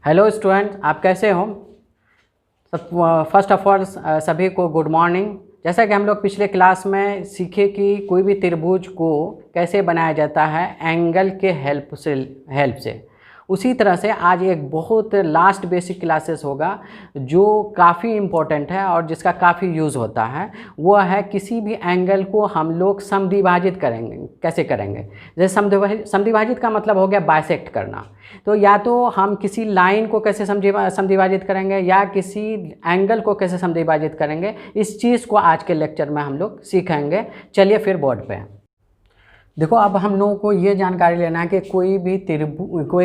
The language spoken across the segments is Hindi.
हेलो स्टूडेंट, आप कैसे हो? फर्स्ट ऑफ ऑल सभी को गुड मॉर्निंग। जैसा कि हम लोग पिछले क्लास में सीखे कि कोई भी त्रिभुज को कैसे बनाया जाता है एंगल के हेल्प से उसी तरह से आज एक बहुत लास्ट बेसिक क्लासेस होगा जो काफ़ी इम्पोर्टेंट है और जिसका काफ़ी यूज़ होता है। वो है किसी भी एंगल को हम लोग समद्विभाजित करेंगे। कैसे करेंगे? जैसे समद्विभाजित का मतलब हो गया बाइसेक्ट करना। तो या तो हम किसी लाइन को कैसे समद्विभाजित करेंगे या किसी एंगल को कैसे समद्विभाजित करेंगे, इस चीज़ को आज के लेक्चर में हम लोग सीखेंगे। चलिए फिर बोर्ड पे देखो। अब हम लोगों को ये जानकारी लेना है कि कोई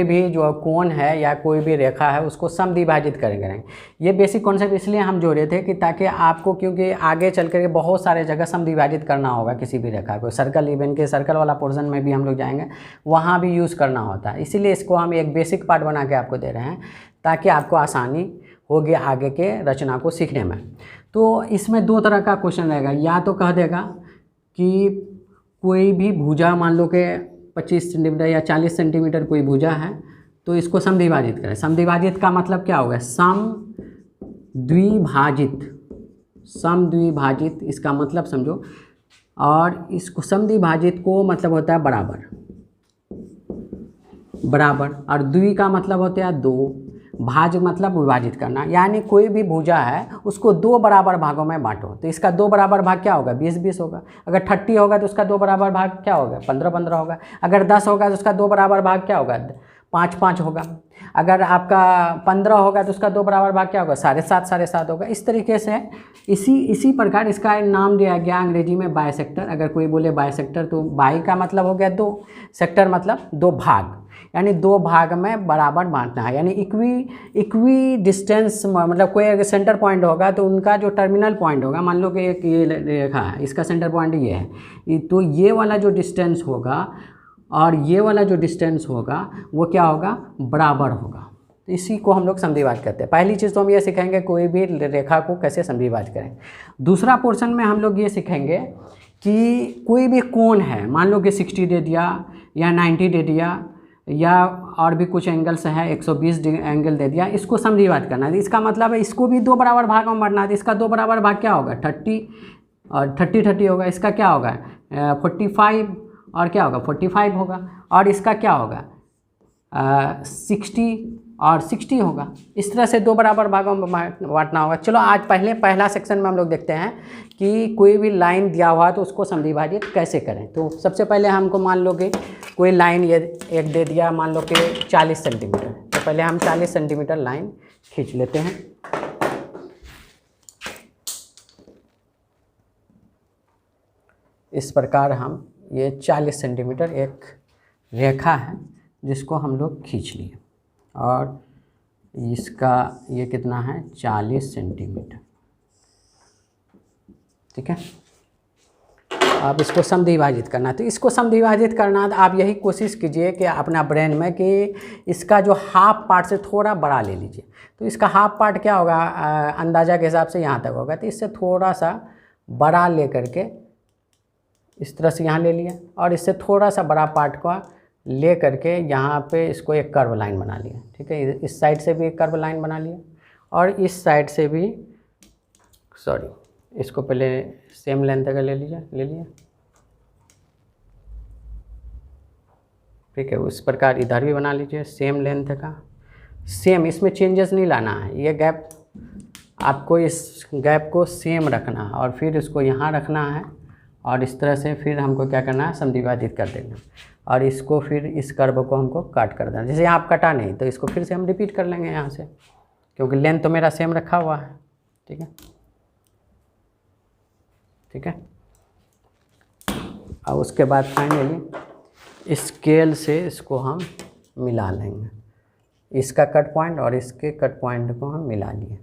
भी जो कोण है या कोई भी रेखा है उसको समद्विभाजित करेंगे। ये बेसिक कॉन्सेप्ट इसलिए हम जोड़े थे कि ताकि आपको, क्योंकि आगे चल कर बहुत सारे जगह समद्विभाजित करना होगा किसी भी रेखा को। सर्कल, इवन के सर्कल वाला पोर्शन में भी हम लोग जाएंगे, वहाँ भी यूज़ करना होता है। इसीलिए इसको हम एक बेसिक पार्ट बना के आपको दे रहे हैं ताकि आपको आसानी होगी आगे के रचना को सीखने में। तो इसमें दो तरह का क्वेश्चन रहेगा। या तो कह देगा कि कोई भी भुजा, मान लो कि 25 सेंटीमीटर या 40 सेंटीमीटर कोई भुजा है, तो इसको समद्विभाजित करें। समद्विभाजित का मतलब क्या होगा? समद्विभाजित इसका मतलब समझो। और इसको समद्विभाजित को मतलब होता है बराबर। और द्वि का मतलब होता है दो, भाज मतलब विभाजित करना। यानी कोई भी भुजा है उसको दो बराबर भागों में बांटो, तो इसका दो बराबर भाग क्या होगा? 20-20 होगा। अगर 30 होगा तो उसका दो बराबर भाग क्या होगा? 15-15 होगा। अगर 10 होगा तो उसका दो बराबर भाग क्या होगा? 5-5 होगा। अगर आपका 15 होगा तो उसका दो बराबर भाग क्या होगा? 7.5 होगा। इस तरीके से इसी प्रकार इसका नाम दिया गया अंग्रेजी में बाइसेक्टर। अगर कोई बोले बाइसेक्टर तो बाई का मतलब हो गया दो, सेक्टर मतलब दो भाग, यानी दो भाग में बराबर बांटना है। यानी इक्वी डिस्टेंस, मतलब कोई अगर सेंटर पॉइंट होगा तो उनका जो टर्मिनल पॉइंट होगा, मान लो कि एक ये रेखा है, इसका सेंटर पॉइंट ये है, तो ये वाला जो डिस्टेंस होगा और ये वाला जो डिस्टेंस होगा वो क्या होगा? बराबर होगा। तो इसी को हम लोग समद्विभाजित करते हैं। पहली चीज़ तो हम ये सीखेंगे कोई भी रेखा को कैसे समद्विभाजित करें। दूसरा पोर्शन में हम लोग ये सीखेंगे कि कोई भी कोण है, मान लो कि 60 दे दिया या 90 दे दिया या और भी कुछ एंगल्स है, 120 एंगल दे दिया, इसको समद्विभाजित करना है। इसका मतलब है इसको भी दो बराबर भागों में बांटना है। इसका दो बराबर भाग क्या होगा? 30 और 30 होगा। इसका क्या होगा? 45 और क्या होगा? 45 होगा। और इसका क्या होगा? 60 और 60 होगा। इस तरह से दो बराबर भागों में बांटना होगा। चलो आज पहला सेक्शन में हम लोग देखते हैं कि कोई भी लाइन दिया हुआ है तो उसको समद्विभाजित कैसे करें। तो सबसे पहले हमको मान लो कि कोई लाइन ये एक दे दिया, मान लो कि 40 सेंटीमीटर। तो पहले हम 40 सेंटीमीटर लाइन खींच लेते हैं। इस प्रकार हम ये 40 सेंटीमीटर एक रेखा है जिसको हम लोग खींच लिए, और इसका ये कितना है? 40 सेंटीमीटर। ठीक है। अब इसको समद्विभाजित करना है। तो इसको समद्विभाजित करना है, आप यही कोशिश कीजिए कि अपना ब्रेन में कि इसका जो हाफ पार्ट से थोड़ा बड़ा ले लीजिए। तो इसका हाफ पार्ट क्या होगा? अंदाज़ा के हिसाब से यहाँ तक होगा। तो इससे थोड़ा सा बड़ा ले करके इस तरह से यहाँ ले लिया, और इससे थोड़ा सा बड़ा पार्ट को ले करके यहाँ पे इसको एक कर्व लाइन बना लिया। ठीक है। इस साइड से भी एक कर्व लाइन बना लिया और इस साइड से भी, इसको पहले सेम लेंथ का ले लिया। ठीक है। उस प्रकार इधर भी बना लीजिए सेम लेंथ का, सेम, इसमें चेंजेस नहीं लाना है। ये गैप आपको, इस गैप को सेम रखना है और फिर इसको यहाँ रखना है, और इस तरह से फिर हमको क्या करना है? समद्विभाजित कर देना। और इसको फिर इस कर्व को हमको काट कर देना। जैसे यहाँ कटा नहीं तो इसको फिर से हम रिपीट कर लेंगे यहाँ से, क्योंकि लेंथ तो मेरा सेम रखा हुआ है। ठीक है। ठीक है। और उसके बाद फाइनली स्केल से इसको हम मिला लेंगे, इसका कट पॉइंट और इसके कट पॉइंट को हम मिला लिए।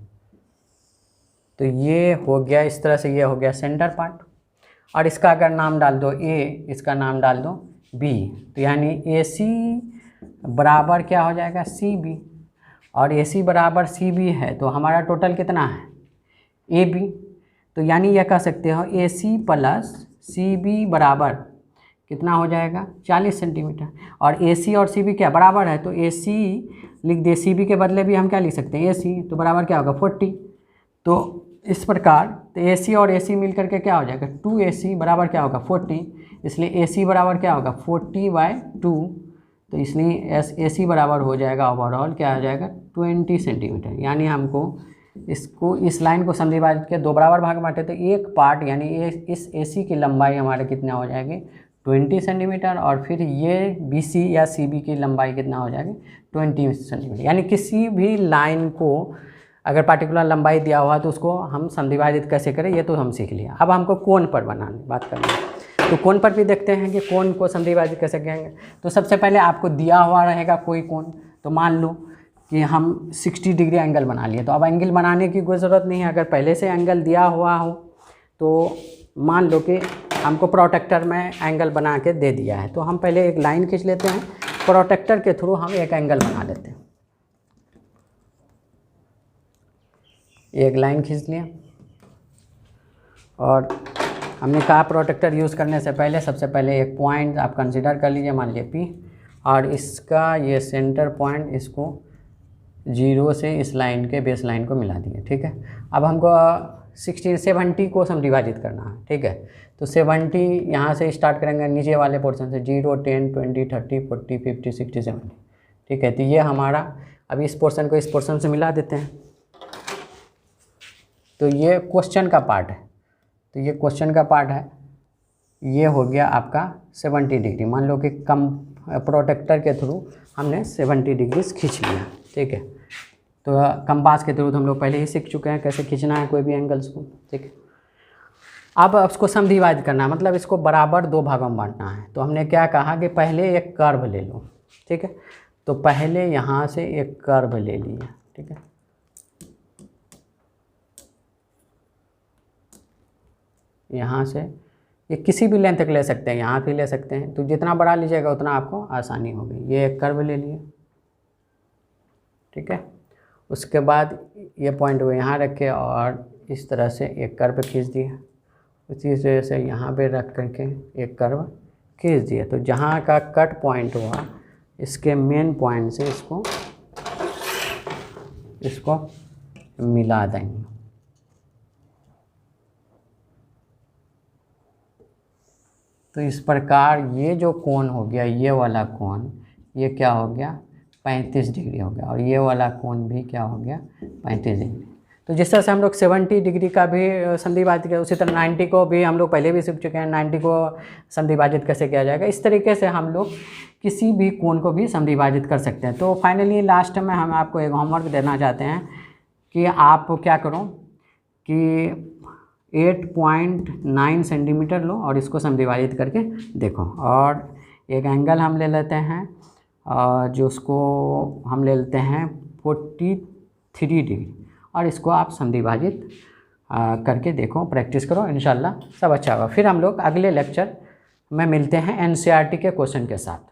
तो ये हो गया, इस तरह से ये हो गया सेंटर पार्ट। और इसका अगर नाम डाल दो ए, इसका नाम डाल दो बी, तो यानी ए सी बराबर क्या हो जाएगा? C B. और ए सी बराबर सी बी है तो हमारा टोटल कितना है? A B. तो यानी यह कह सकते हो ए सी प्लस सी बी बराबर कितना हो जाएगा? 40 सेंटीमीटर। और ए सी और सी बी क्या बराबर है? तो ए सी लिख दिए, सी बी के बदले भी हम क्या लिख सकते हैं, ए सी, तो बराबर क्या होगा 40। तो इस प्रकार तो ए सी और ए सी मिल करके क्या हो जाएगा 2AC बराबर क्या होगा 40, इसलिए ए सी बराबर क्या होगा 40/2, तो इसलिए ए सी बराबर हो जाएगा ओवरऑल क्या आ जाएगा 20 सेंटीमीटर। यानी हमको इसको इस लाइन को समद्विभाजित के दो बराबर भाग बांटे तो एक पार्ट यानी इस ए सी की लंबाई हमारे कितना हो जाएगी 20 सेंटीमीटर, और फिर ये बी सी या सी बी की लंबाई कितना हो जाएगी 20 सेंटीमीटर। यानी किसी भी लाइन को अगर पार्टिकुलर लंबाई दिया हुआ तो उसको हम समद्विभाजित कैसे करें ये तो हम सीख लिया। अब हमको कोण पर बनाने बात करनी है, तो कोण पर भी देखते हैं कि कोण को समद्विभाजित कैसे करेंगे। तो सबसे पहले आपको दिया हुआ रहेगा कोई कोण, तो मान लो कि हम 60 डिग्री एंगल बना लिए, तो अब एंगल बनाने की कोई ज़रूरत नहीं है। अगर पहले से एंगल दिया हुआ हो तो मान लो कि हमको प्रोटेक्टर में एंगल बना के दे दिया है, तो हम पहले एक लाइन खींच लेते हैं, प्रोटेक्टर के थ्रू हम एक एंगल बना लेते हैं। एक लाइन खींच लिया और हमने कहा प्रोटेक्टर यूज़ करने से पहले सबसे पहले एक पॉइंट आप कंसीडर कर लीजिए, मान लीजिए P, और इसका ये सेंटर पॉइंट इसको 0 से इस लाइन के बेस लाइन को मिला दिए, ठीक है। अब हमको 70 को समद्विभाजित करना है, ठीक है। तो 70 यहाँ से स्टार्ट करेंगे नीचे वाले पोर्शन से, 0, 10, 20, 30, 40, 50, 60, 70, ठीक है। तो ये हमारा अभी इस पोर्शन को इस पोर्शन से मिला देते हैं, तो ये क्वेश्चन का पार्ट है, तो ये क्वेश्चन का पार्ट है, ये हो गया आपका 70 डिग्री। मान लो कि कम प्रोटेक्टर के थ्रू हमने 70 डिग्री खींच लिया, ठीक है। तो कंपास के थ्रू तो हम लोग पहले ही सीख चुके हैं कैसे खींचना है कोई भी एंगल्स को, ठीक है। अब उसको समद्विभाजित करना है, मतलब इसको बराबर दो भागों में बांटना है। तो हमने क्या कहा कि पहले एक कर्व ले लो, ठीक है। तो पहले यहाँ से एक कर्व ले लिया, ठीक है। यहाँ से ये किसी भी लेंथ तक ले सकते हैं, यहाँ भी ले सकते हैं, तो जितना बड़ा लीजिएगा उतना आपको आसानी होगी। ये एक कर्व ले लिए, ठीक है। उसके बाद ये पॉइंट वो यहाँ रखे और इस तरह से एक कर्व खींच दिया, उसी तरह से यहाँ पे रख करके एक कर्व खींच दिया। तो जहाँ का कट पॉइंट हुआ इसके मेन पॉइंट से इसको मिला देंगे। तो इस प्रकार ये जो कोण हो गया, ये वाला कोण, ये क्या हो गया 35 डिग्री हो गया, और ये वाला कोण भी क्या हो गया 35 डिग्री। तो जिस तरह से हम लोग 70 डिग्री का भी समद्विभाजित किया, उसी तरह 90 को भी हम लोग पहले भी सीख चुके हैं, 90 को समद्विभाजित कैसे किया जाएगा। इस तरीके से हम लोग किसी भी कोण को भी समद्विभाजित कर सकते हैं। तो फाइनली लास्ट में हम आपको एक होमवर्क देना चाहते हैं कि आप क्या करो कि 8.9 सेंटीमीटर लो और इसको समद्विभाजित करके देखो, और एक एंगल हम ले लेते हैं जो उसको हम ले लेते हैं 43 डिग्री, और इसको आप समद्विभाजित करके देखो, प्रैक्टिस करो, इंशाल्लाह सब अच्छा होगा। फिर हम लोग अगले लेक्चर में मिलते हैं NCERT के क्वेश्चन के साथ।